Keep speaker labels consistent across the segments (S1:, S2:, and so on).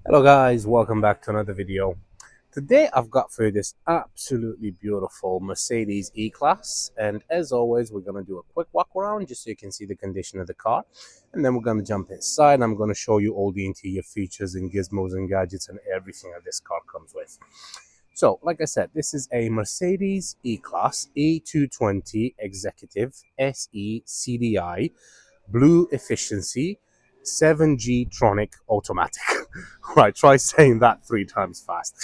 S1: Hello guys, welcome back to another video. Today I've got for you this absolutely beautiful Mercedes E-Class, and as always we're going to do a quick walk around just so you can see the condition of the car, and then we're going to jump inside and I'm going to show you all the interior features and gizmos and gadgets and everything that this car comes with. So like I said, this is a Mercedes E-Class E220 Executive SE CDI Blue Efficiency 7G-Tronic Automatic. Right, try saying that 3 times fast.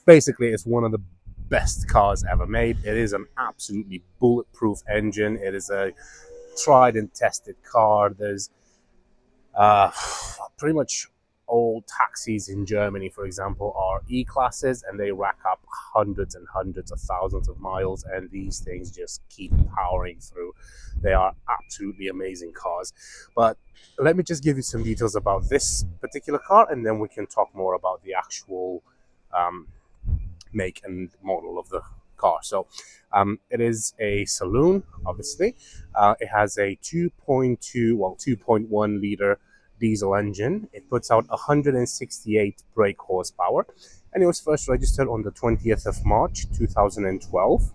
S1: Basically, it's one of the best cars ever made. It is an absolutely bulletproof engine. It is a tried and tested car. There's pretty much all taxis in Germany, for example, are E-classes, and they rack up hundreds and hundreds of thousands of miles, and these things just keep powering through. They are absolutely amazing cars. But let me just give you some details about this particular car, and then we can talk more about the actual make and model of the car. So it is a saloon, obviously. It has a 2.1 liter diesel engine. It puts out 168 brake horsepower, and it was first registered on the 20th of March 2012.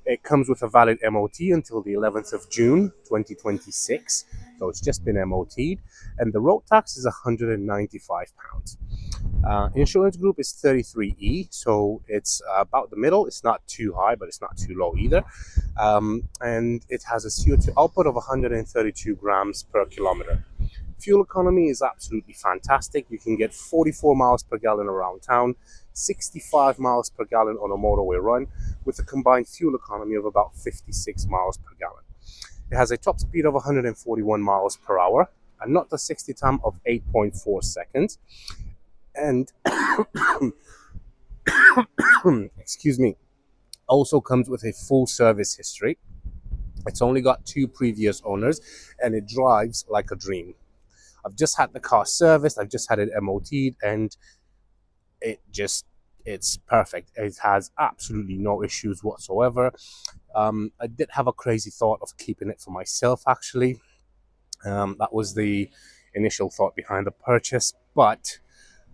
S1: It comes with a valid MOT until the 11th of June 2026, so it's just been MOT'd, and the road tax is £195. Insurance group is 33E, so it's about the middle. It's not too high, but it's not too low either. And it has a CO2 output of 132 grams per kilometer. Fuel economy is absolutely fantastic. You can get 44 miles per gallon around town, 65 miles per gallon on a motorway run, with a combined fuel economy of about 56 miles per gallon. It has a top speed of 141 miles per hour, and not the 60 time of 8.4 seconds. And excuse me, also comes with a full service history. It's only got 2 previous owners, and it drives like a dream. I've just had the car serviced, I've just had it MOT'd, and it's perfect. It has absolutely no issues whatsoever. I did have a crazy thought of keeping it for myself, actually. That was the initial thought behind the purchase, but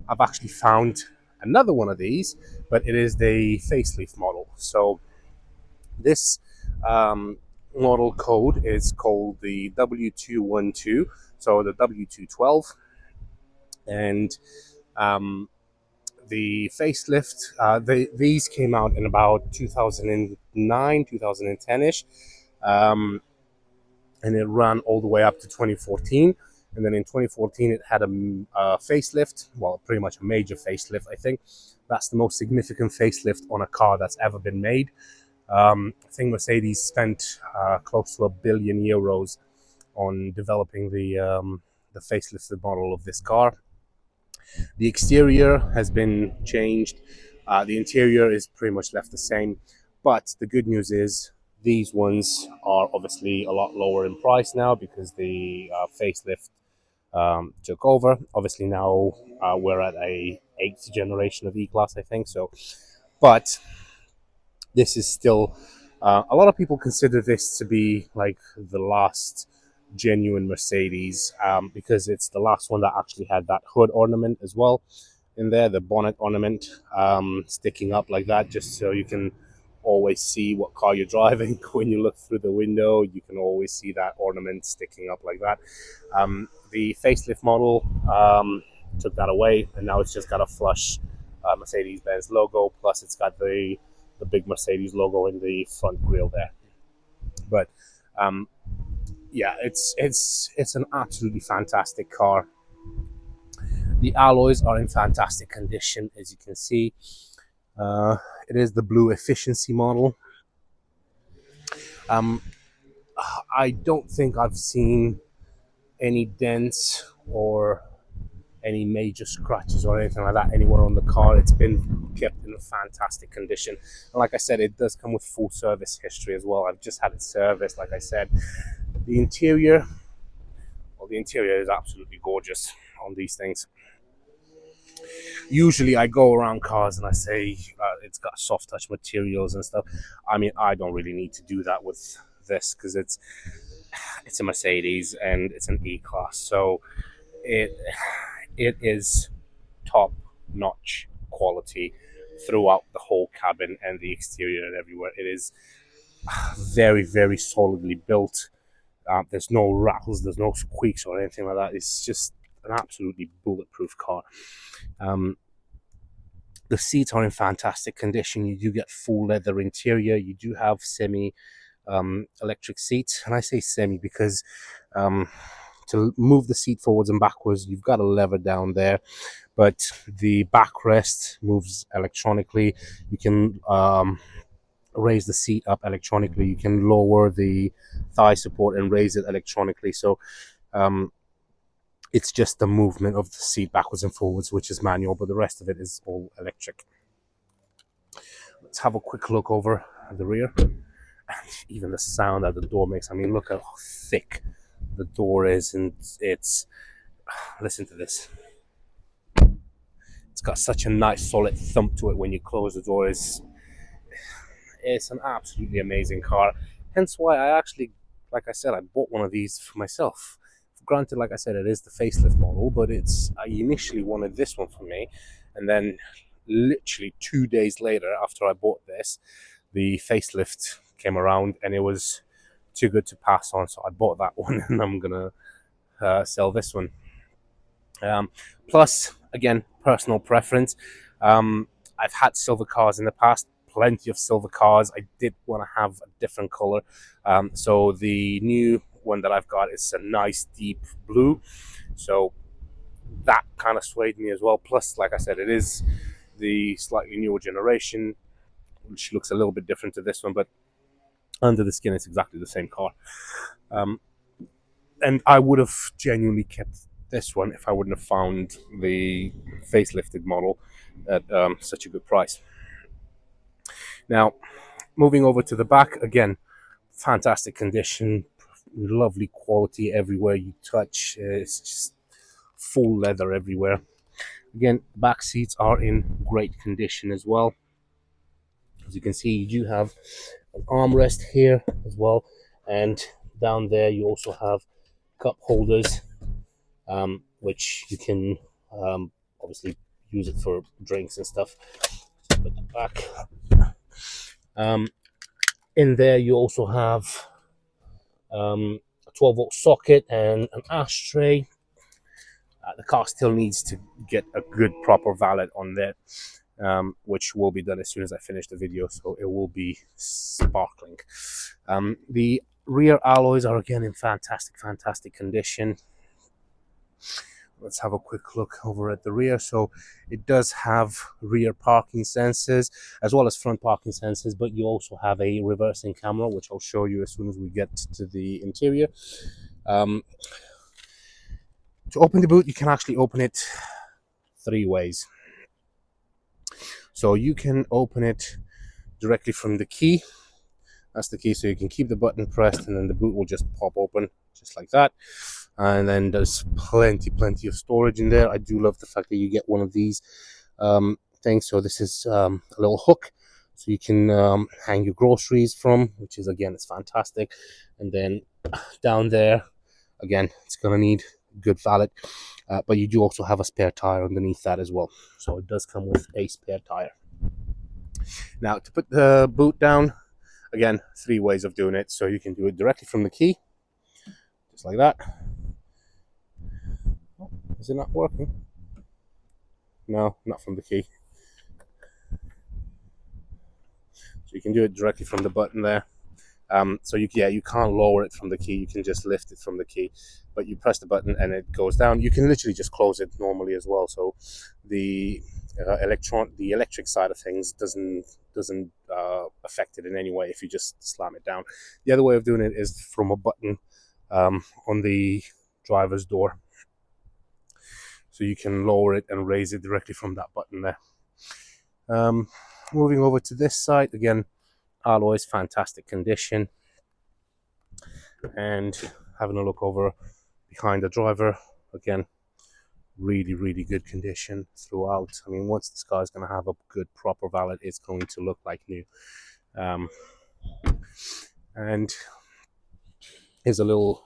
S1: I've actually found another one of these, but it is the facelift model. So this model code is called the W212, so the W212, and the facelift, these came out in about 2009, 2010-ish, and it ran all the way up to 2014. And then in 2014, it had a facelift, well, pretty much a major facelift, I think. That's the most significant facelift on a car that's ever been made. I think Mercedes spent close to €1 billion on developing the facelifted model of this car. The exterior has been changed. The interior is pretty much left the same. But the good news is these ones are obviously a lot lower in price now because the facelift took over. Obviously now we're at a 8th generation of E-Class, I think so. But this is still a lot of people consider this to be like the last genuine Mercedes, because it's the last one that actually had that hood ornament as well in there, the bonnet ornament sticking up like that, just so you can always see what car you're driving. When you look through the window, you can always see that ornament sticking up like that. The facelift model took that away, and now it's just got a flush Mercedes-Benz logo, plus it's got the big Mercedes logo in the front grille there. But yeah, it's an absolutely fantastic car. The alloys are in fantastic condition, as you can see. It is the Blue Efficiency model. I don't think I've seen any dents or any major scratches or anything like that anywhere on the car. It's been kept in a fantastic condition, and like I said, it does come with full service history as well. I've just had it serviced, like I said. The interior, well, the interior is absolutely gorgeous on these things. Usually I go around cars and I say it's got soft touch materials and stuff. I mean, I don't really need to do that with this because it's a Mercedes and it's an E-Class, so it it is top notch quality throughout the whole cabin and the exterior and everywhere. It is very, very solidly built. There's no rattles, there's no squeaks or anything like that. It's just an absolutely bulletproof car. The seats are in fantastic condition. You do get full leather interior. You do have semi electric seats, and I say semi because to move the seat forwards and backwards, you've got a lever down there, but the backrest moves electronically. You can raise the seat up electronically. You can lower the thigh support and raise it electronically. So it's just the movement of the seat backwards and forwards, which is manual, but the rest of it is all electric. Let's have a quick look over at the rear. Even the sound that the door makes. I mean, look at how thick the door is, and it's, listen to this. It's got such a nice solid thump to it when you close the door. It's an absolutely amazing car. Hence why I actually, like I said, I bought one of these for myself. Granted, like I said, it is the facelift model, but I initially wanted this one for me, and then literally 2 days later after I bought this, the facelift came around and it was too good to pass on, so I bought that one and I'm gonna sell this one. Plus, again, personal preference. I've had silver cars in the past, plenty of silver cars. I did want to have a different color, so the new one that I've got is a nice deep blue, so that kind of swayed me as well. Plus, like I said, it is the slightly newer generation, which looks a little bit different to this one, but under the skin it's exactly the same car. And I would have genuinely kept this one if I wouldn't have found the facelifted model at such a good price. Now, moving over to the back, again, fantastic condition, lovely quality everywhere you touch. It's just full leather everywhere. Again, back seats are in great condition as well. As you can see, you do have an armrest here as well, and down there you also have cup holders, which you can obviously use it for drinks and stuff. Just put that back. In there you also have a 12-volt socket and an ashtray. The car still needs to get a good proper valet on there, which will be done as soon as I finish the video, so it will be sparkling. The rear alloys are again in fantastic condition. Let's have a quick look over at the rear. So it does have rear parking sensors as well as front parking sensors, but you also have a reversing camera, which I'll show you as soon as we get to the interior. To open the boot, you can actually open it 3 ways. So you can open it directly from the key. That's the key, so you can keep the button pressed and then the boot will just pop open just like that. And then there's plenty of storage in there. I do love the fact that you get one of these things. So this is a little hook, so you can hang your groceries from, which is, again, it's fantastic. And then down there, again, it's gonna need good valet, but you do also have a spare tire underneath that as well. So it does come with a spare tire. Now, to put the boot down, again, 3 ways of doing it. So you can do it directly from the key, just like that. Oh, is it not working? No, not from the key. So you can do it directly from the button there. So you can't lower it from the key. You can just lift it from the key, but you press the button and it goes down. You can literally just close it normally as well. So the electric side of things doesn't affect it in any way if you just slam it down. The other way of doing it is from a button on the driver's door. So you can lower it and raise it directly from that button there. Moving over to this side, again, alloys, fantastic condition. And having a look over behind the driver, again, really good condition throughout. I mean, once this car is going to have a good proper valet, it's going to look like new. And here's a little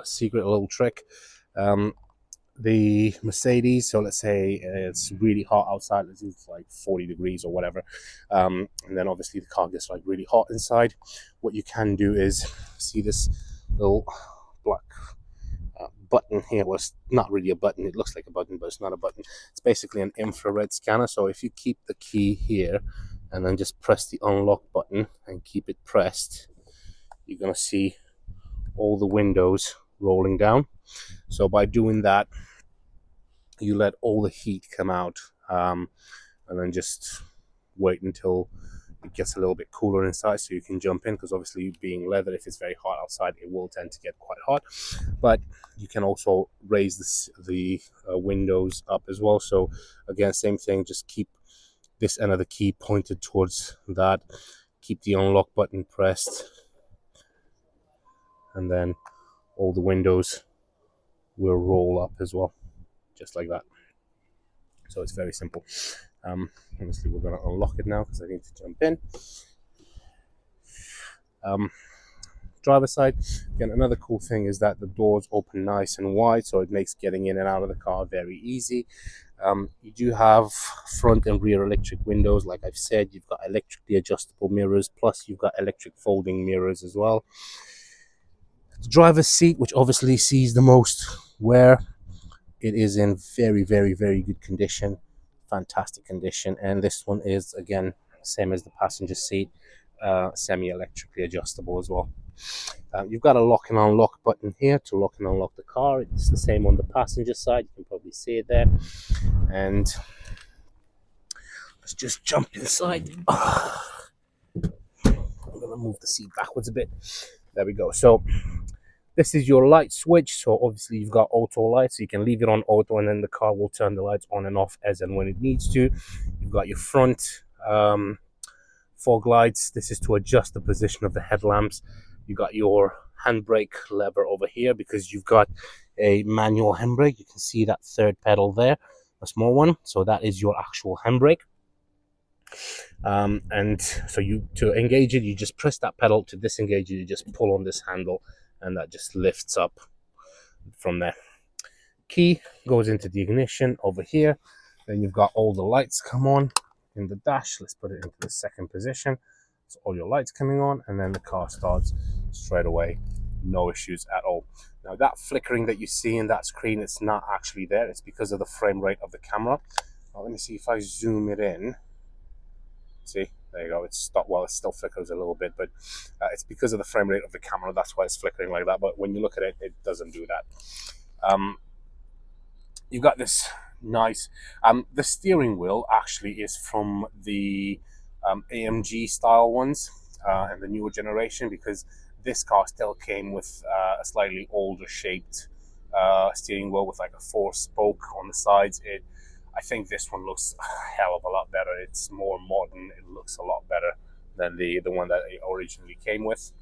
S1: secret, a little trick. the Mercedes. So let's say it's really hot outside, it's like 40 degrees or whatever, and then obviously the car gets like really hot inside. What you can do is see this little black button here. Well, it's not really a button, it looks like a button, but it's not a button. It's basically an infrared scanner. So if you keep the key here and then just press the unlock button and keep it pressed, you're gonna see all the windows rolling down. So by doing that, you let all the heat come out, and then just wait until it gets a little bit cooler inside so you can jump in, because obviously being leather, if it's very hot outside, it will tend to get quite hot. But you can also raise the windows up as well. So again, same thing, just keep this end of the key pointed towards that, keep the unlock button pressed, and then all the windows will roll up as well, just like that. So it's very simple. Obviously we're going to unlock it now because I need to jump in. Driver side, again, another cool thing is that the doors open nice and wide, so it makes getting in and out of the car very easy. You do have front and rear electric windows. Like I've said, you've got electrically adjustable mirrors, plus you've got electric folding mirrors as well. The driver's seat, which obviously sees the most wear, it is in very, very, very good condition, fantastic condition. And this one is, again, same as the passenger seat, semi-electrically adjustable as well. You've got a lock and unlock button here to lock and unlock the car. It's the same on the passenger side. You can probably see it there. And let's just jump inside. I'm going to move the seat backwards a bit. There we go. So this is your light switch. So obviously you've got auto lights, so you can leave it on auto and then the car will turn the lights on and off as and when it needs to. You've got your front fog lights. This is to adjust the position of the headlamps. You got your handbrake lever over here because you've got a manual handbrake. You can see that third pedal there, a small one. So that is your actual handbrake. And so to engage it, you just press that pedal. To disengage it, you just pull on this handle, and that just lifts up from there. Key goes into the ignition over here. Then you've got all the lights come on in the dash. Let's put it into the second position. So all your lights coming on, and then the car starts straight away. No issues at all. Now that flickering that you see in that screen, it's not actually there. It's because of the frame rate of the camera. Now, let me see if I zoom it in. See, there you go. It's stopped. Well, it still flickers a little bit, but it's because of the frame rate of the camera. That's why it's flickering like that. But when you look at it, it doesn't do that. You've got this nice. The steering wheel actually is from the AMG style ones and the newer generation, because this car still came with a slightly older shaped steering wheel with like a 4-spoke on the sides. I think this one looks a hell of a lot better. It's more modern. It looks a lot better than the one that it originally came with.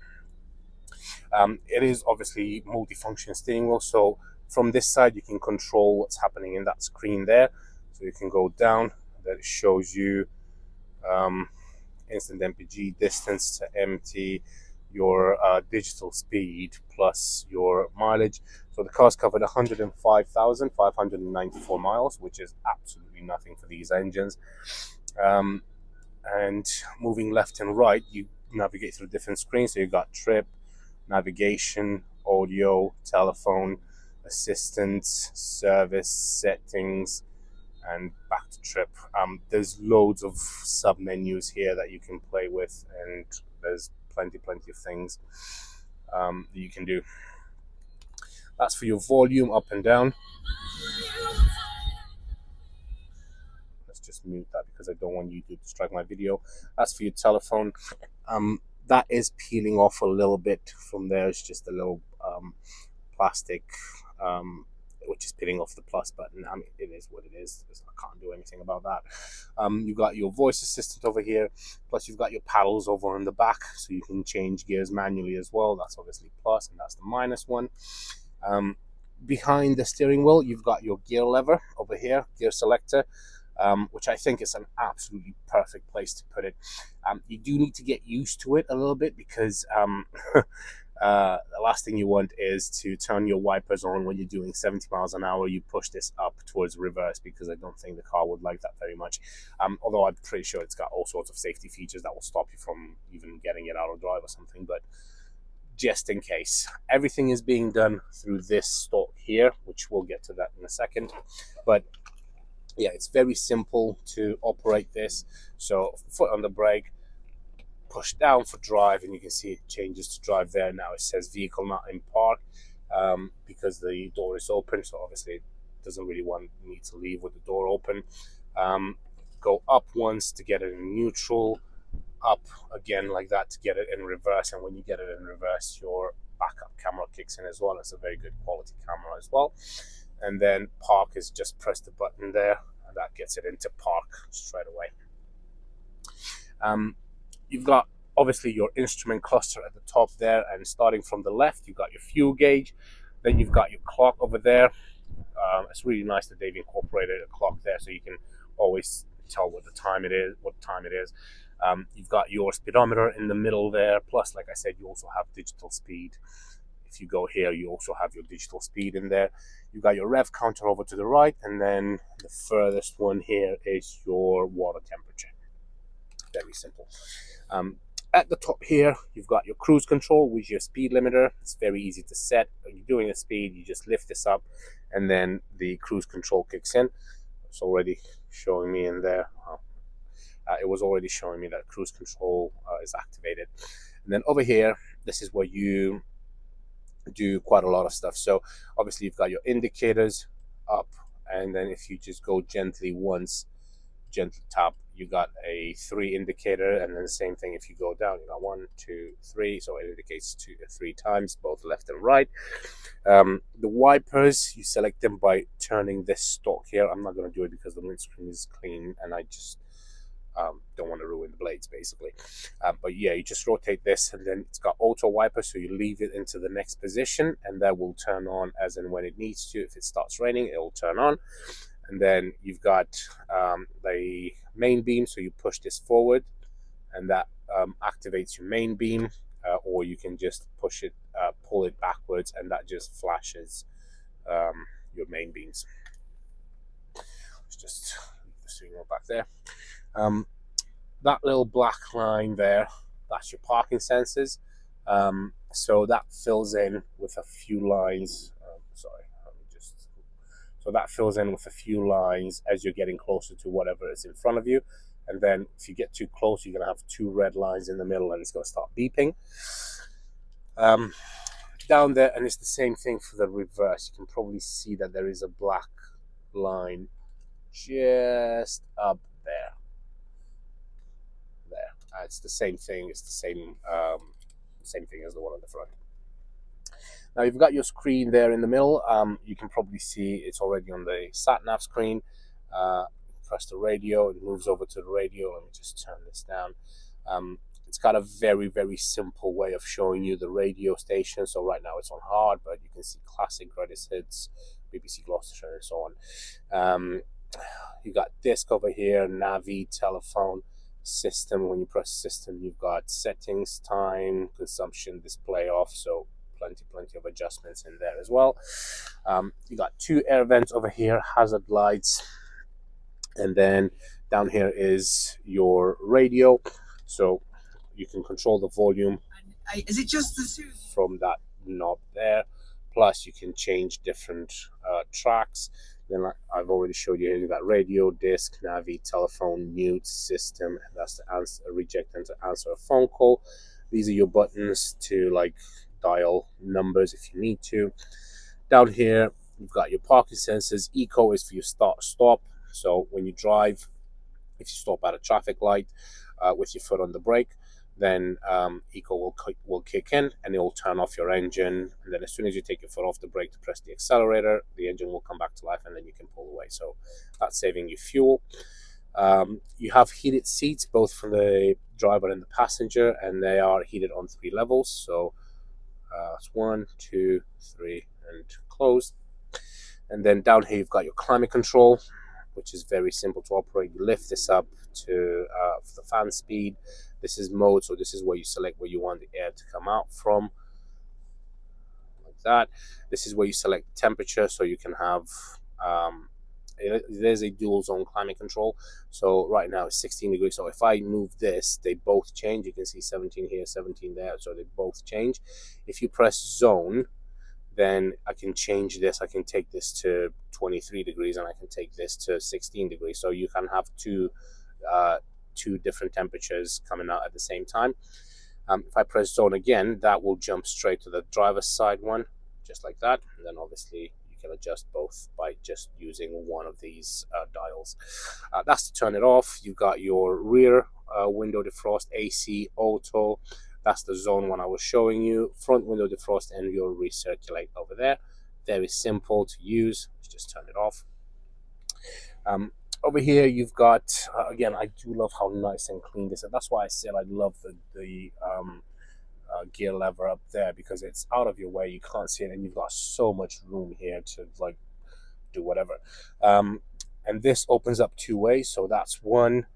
S1: It is obviously multifunction steering wheel. So from this side, you can control what's happening in that screen there. So you can go down. That shows you instant MPG, distance to empty, your digital speed, plus your mileage. So the car's covered 105,594 miles, which is absolutely nothing for these engines. And moving left and right, you navigate through different screens. So you've got trip, navigation, audio, telephone, assistance, service, settings, and back to trip. There's loads of sub menus here that you can play with, and there's plenty of things that you can do. That's for your volume up and down. Let's just mute that because I don't want you to distract my video. That's for your telephone. That is peeling off a little bit from there. It's just a little plastic which is peeling off the plus button. I mean, it is what it is. I can't do anything about that. You've got your voice assistant over here, plus you've got your paddles over on the back, so you can change gears manually as well. That's obviously plus, and that's the minus one. Behind the steering wheel, you've got your gear lever over here, gear selector, which I think is an absolutely perfect place to put it. You do need to get used to it a little bit because The last thing you want is to turn your wipers on when you're doing 70 miles an hour. You push this up towards reverse, because I don't think the car would like that very much. Although I'm pretty sure it's got all sorts of safety features that will stop you from even getting it out of drive or something. But just in case, everything is being done through this stalk here, which we'll get to that in a second. But yeah, it's very simple to operate this. So foot on the brake, push down for drive, and you can see it changes to drive there. Now it says vehicle not in park, because the door is open, so obviously it doesn't really want me to leave with the door open. Go up once to get it in neutral, up again like that to get it in reverse, and when you get it in reverse, your backup camera kicks in as well. It's a very good quality camera as well. And then park is just press the button there, and that gets it into park straight away. You've got obviously your instrument cluster at the top there, and starting from the left, you've got your fuel gauge. Then you've got your clock over there. It's really nice that they've incorporated a clock there, so you can always tell what time it is. You've got your speedometer in the middle there. Plus, like I said, you also have digital speed. If you go here, you also have your digital speed in there. You've got your rev counter over to the right, and then the furthest one here is your water temperature. Very simple. At the top here, you've got your cruise control, which is your speed limiter. It's very easy to set. When you're doing a speed, you just lift this up, and then the cruise control kicks in. It's already showing me in there. It was already showing me that cruise control is activated. And then over here, this is where you do quite a lot of stuff. So obviously you've got your indicators up, and then if you just go gently once, gentle tap, you got a 3 indicator, and then the same thing if you go down, you got 1, 2, 3, so it indicates 3 times, both left and right. The wipers, you select them by turning this stalk here. I'm not going to do it because the windscreen is clean, and I just don't want to ruin the blades basically. But yeah, you just rotate this, and then it's got auto wiper, so you leave it into the next position, and that will turn on as and when it needs to. If it starts raining, it will turn on. And then you've got the main beam, so you push this forward, and that activates your main beam, or you can just push it, pull it backwards, and that just flashes your main beams. Let's just leave the steering wheel back there. That little black line there, that's your parking sensors. So that fills in with a few lines. So that fills in with a few lines as you're getting closer to whatever is in front of you. And then if you get too close, you're going to have 2 red lines in the middle, and it's going to start beeping. Down there, and it's the same thing for the reverse. You can probably see that there is a black line just up there. It's the same thing. It's the same thing as the one on the front. Now you've got your screen there in the middle. You can probably see it's already on the sat-nav screen. Press the radio, it moves over to the radio. Let me just turn this down. It's got a very, very simple way of showing you the radio station. So right now it's on hard, but you can see classic, greatest hits, BBC Gloucestershire, and so on. You got disc over here, Navi, telephone, system. When you press system, you've got settings, time, consumption, display off. So plenty of adjustments in there as well. You got 2 air vents over here, hazard lights, and then down here is your radio, so you can control the volume. Is it just the from that knob there? Plus you can change different tracks. Then I've already showed you, you got radio, disc, Navi, telephone, mute, system, and that's to answer, reject, and to answer a phone call. These are your buttons to like dial numbers if you need to. Down here you've got your parking sensors. Eco is for your start stop, so when you drive, if you stop at a traffic light with your foot on the brake, then Eco will kick in, and it will turn off your engine, and then as soon as you take your foot off the brake to press the accelerator, the engine will come back to life, and then you can pull away. So that's saving you fuel. You have heated seats both for the driver and the passenger, and they are heated on 3 levels. So it's 1, 2, 3, and closed. And then down here you've got your climate control, which is very simple to operate. You lift this up to the fan speed. This is mode, so this is where you select where you want the air to come out from. that. This is where you select temperature, so you can have there's a dual zone climate control. So right now it's 16 degrees. So if I move this, they both change. You can see 17 here, 17 there. So they both change. If you press zone, then I can change this. I can take this to 23 degrees and I can take this to 16 degrees. So you can have two different temperatures coming out at the same time. If I press zone again, that will jump straight to the driver's side one, just like that. And then obviously you can adjust both by just using one of these dials. That's to turn it off. You've got your rear window defrost, AC, auto. That's the zone one I was showing you. Front window defrost and your recirculate over there. Very simple to use. Let's just turn it off. Over here, you've got, again, I do love how nice and clean this is. That's why I said I love the gear lever up there, because it's out of your way. You can't see it, and you've got so much room here to like do whatever. And this opens up two ways, so that's one.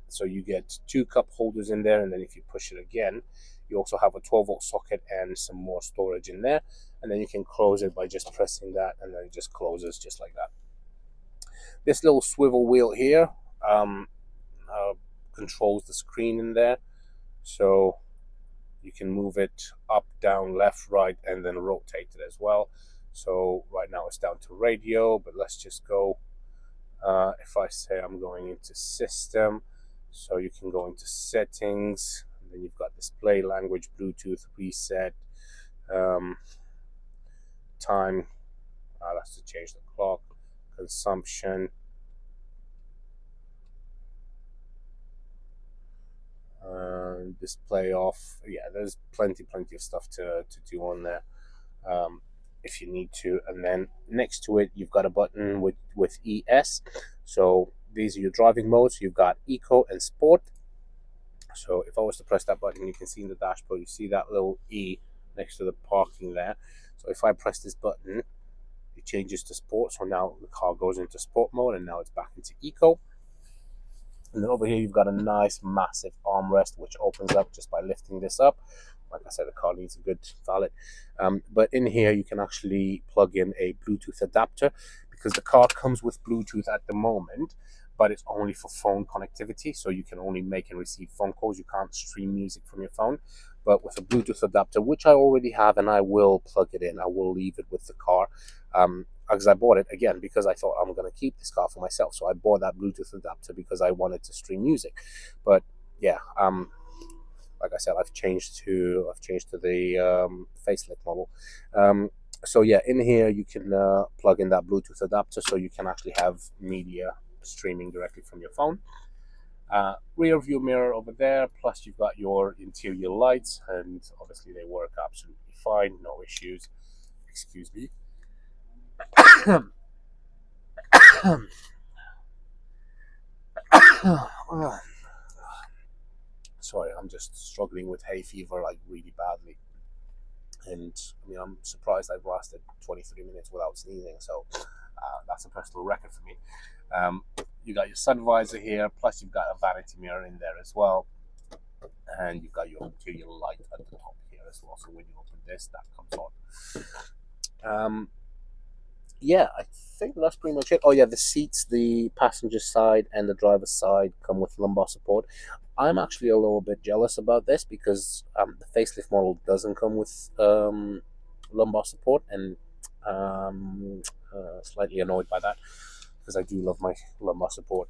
S1: So you get two cup holders in there, and then if you push it again, you also have a 12-volt socket and some more storage in there. And then you can close it by just pressing that, and then it just closes just like that. This little swivel wheel here controls the screen in there, so you can move it up, down, left, right, and then rotate it as well. So right now it's down to radio, but let's just go. If I say I'm going into system, so you can go into settings, and then you've got display language, Bluetooth, reset, time, that's to change the clock, consumption, display off. Yeah, there's plenty of stuff to do on there if you need to. And then next to it, you've got a button with ES. So these are your driving modes. You've got Eco and Sport. So if I was to press that button, you can see in the dashboard, you see that little E next to the parking there. So if I press this button, it changes to Sport. So now the car goes into Sport mode, and now it's back into Eco. And then over here, you've got a nice, massive armrest, which opens up just by lifting this up. Like I said, the car needs a good valet. But in here, you can actually plug in a Bluetooth adapter, because the car comes with Bluetooth at the moment, but it's only for phone connectivity. So you can only make and receive phone calls. You can't stream music from your phone. But with a Bluetooth adapter, which I already have, and I will plug it in, I will leave it with the car. Because I bought it again because I thought I'm going to keep this car for myself. So I bought that Bluetooth adapter because I wanted to stream music. But yeah, like I said, I've changed to the facelift model. So yeah, in here you can plug in that Bluetooth adapter, so you can actually have media streaming directly from your phone. Rear view mirror over there, plus you've got your interior lights, and obviously they work absolutely fine, no issues. Excuse me. Sorry, I'm just struggling with hay fever like really badly, and I mean, I'm surprised I've lasted 23 minutes without sneezing, so that's a personal record for me. You got your sun visor here, plus you've got a vanity mirror in there as well, and you've got your interior light at the top here as well. So when you open this, that comes on. Yeah, I think that's pretty much it. Oh yeah, the seats, the passenger side and the driver's side come with lumbar support. I'm actually a little bit jealous about this, because the facelift model doesn't come with lumbar support, and slightly annoyed by that, because I do love my lumbar support.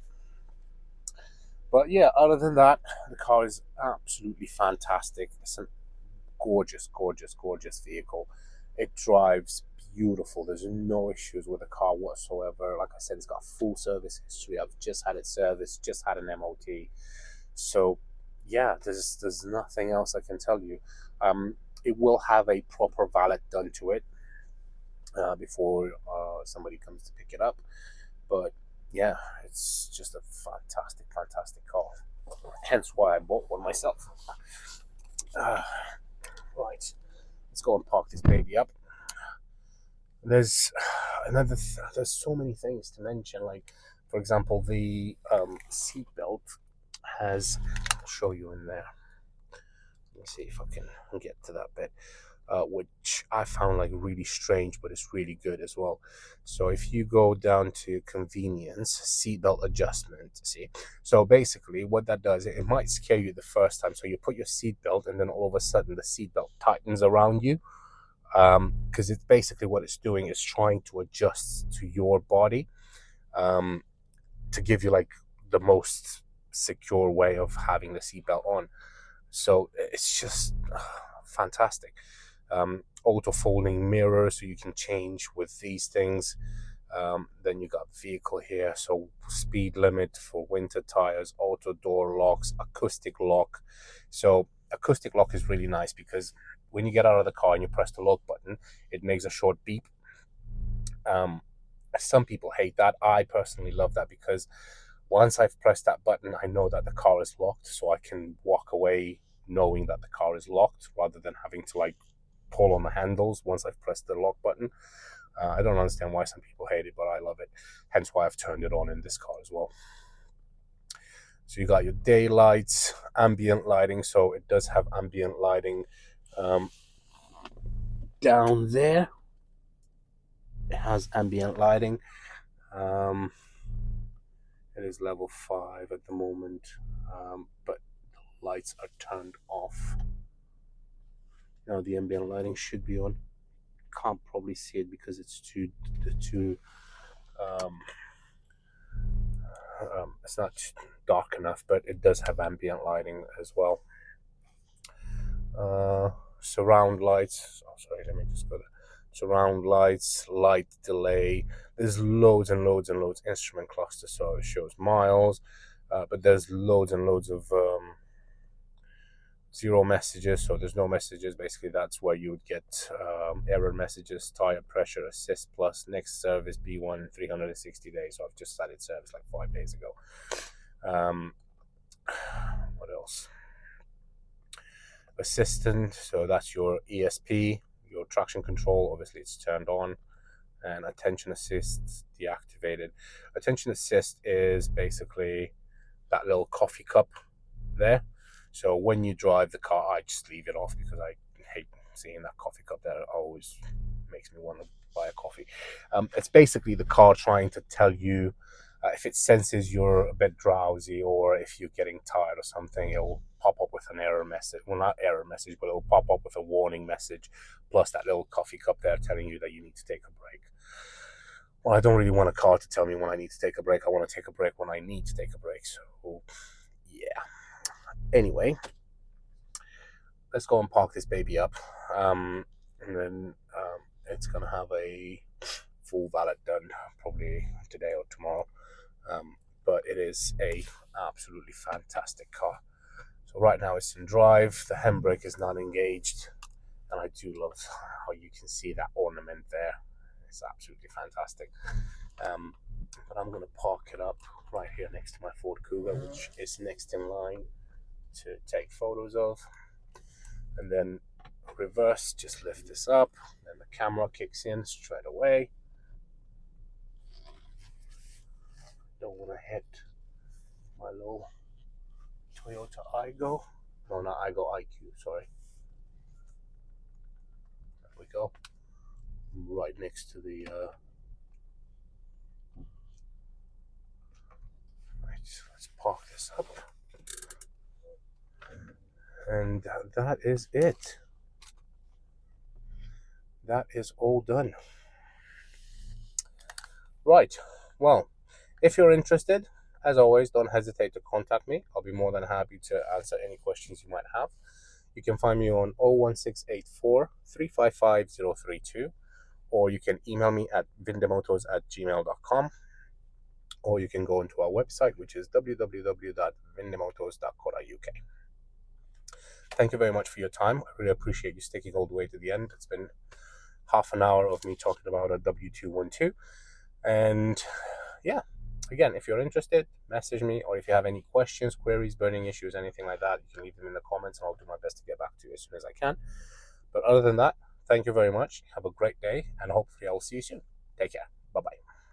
S1: But yeah, other than that, the car is absolutely fantastic. It's a gorgeous vehicle. It drives beautiful. There's no issues with the car whatsoever. Like I said, it's got full service history. I've just had it serviced, just had an MOT. So yeah, there's nothing else I can tell you. It will have a proper valet done to it before somebody comes to pick it up. But yeah, it's just a fantastic car. Hence why I bought one myself. Right, let's go and park this baby up. There's there's so many things to mention. Like, for example, the seat belt has. I'll show you in there. Let me see if I can get to that bit. which I found like really strange, but it's really good as well. So if you go down to convenience, seatbelt adjustment, see, so basically what that does, it might scare you the first time. So you put your seatbelt, and then all of a sudden the seatbelt tightens around you, because it's basically what it's doing is trying to adjust to your body, um, to give you like the most secure way of having the seatbelt on. So it's just fantastic. Auto folding mirror, so you can change with these things. Then you got vehicle here, so speed limit for winter tires, auto door locks, acoustic lock. So acoustic lock is really nice because when you get out of the car and you press the lock button, it makes a short beep. Some people hate that. I personally love that because once I've pressed that button, I know that the car is locked, so I can walk away knowing that the car is locked rather than having to like pull on the handles once I've pressed the lock button. I don't understand why some people hate it, but I love it. Hence why I've turned it on in this car as well. So you got your daylights, ambient lighting. So it does have ambient lighting down there. It has ambient lighting. It is level 5 at the moment, but the lights are turned off. Now the ambient lighting should be on. Can't probably see it because it's too it's not dark enough, but it does have ambient lighting as well. Surround lights. Oh, sorry, let me just go there. Surround lights, light delay. There's loads and loads and loads instrument cluster, so it shows miles, but there's loads and loads of zero messages, so there's no messages. Basically that's where you would get error messages, tire pressure assist plus, next service B1 360 days. So I've just started service like 5 days ago. What else? Assistant, so that's your ESP, your traction control, obviously it's turned on, and attention assist deactivated. Attention assist is basically that little coffee cup there. So when you drive the car, I just leave it off because I hate seeing that coffee cup there. It always makes me want to buy a coffee. It's basically the car trying to tell you if it senses you're a bit drowsy or if you're getting tired or something, it'll pop up with an error message. Well, not error message, but it'll pop up with a warning message, plus that little coffee cup there telling you that you need to take a break. Well, I don't really want a car to tell me when I need to take a break. I want to take a break when I need to take a break. So, yeah. Anyway, let's go and park this baby up, and then it's gonna have a full valet done probably today or tomorrow. But it is a absolutely fantastic car. So right now it's in drive. The handbrake is not engaged, and I do love how you can see that ornament there. It's absolutely fantastic. But I'm gonna park it up right here next to my Ford Kuga, which is next in line to take photos of, and then reverse, just lift this up, and the camera kicks in straight away. Don't want to hit my little Toyota Aygo. No, not Aygo, IQ, sorry. There we go. Right next to the right, let's park this up. And that is it. That is all done. Right. Well, if you're interested, as always, don't hesitate to contact me. I'll be more than happy to answer any questions you might have. You can find me on 01684 355 032, or you can email me at vindemotors@gmail.com, or you can go into our website, which is www.vindemotors.co.uk. Thank you very much for your time. I really appreciate you sticking all the way to the end. It's been half an hour of me talking about a W212. And yeah, again, if you're interested, message me, or if you have any questions, queries, burning issues, anything like that, you can leave them in the comments and I'll do my best to get back to you as soon as I can. But other than that, thank you very much. Have a great day, and hopefully I'll see you soon. Take care. Bye-bye.